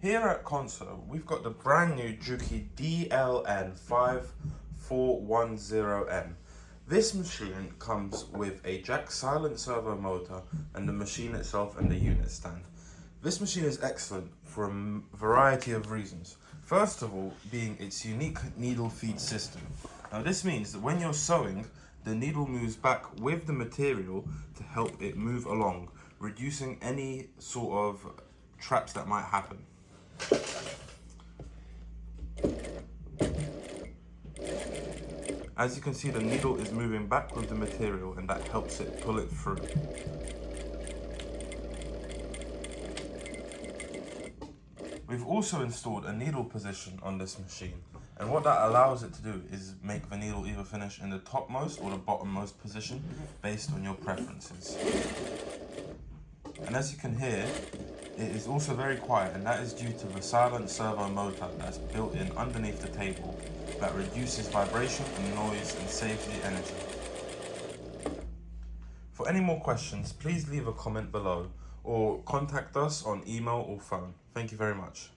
Here at Conso, we've got the brand new JUKI DLN 5410M. This machine comes with a jack silent servo motor and the machine itself and the unit stand. This machine is excellent for a variety of reasons. First of all, being its unique needle feed system. Now this means that when you're sewing, the needle moves back with the material to help it move along, reducing any sort of traps that might happen. As you can see, the needle is moving back with the material and that helps it pull it through. We've also installed a needle position on this machine, and what that allows it to do is make the needle either finish in the topmost or the bottommost position based on your preferences. And as you can hear, it is also very quiet, and that is due to the silent servo motor that's built in underneath the table that reduces vibration and noise and saves the energy. For any more questions, please leave a comment below or contact us on email or phone. Thank you very much.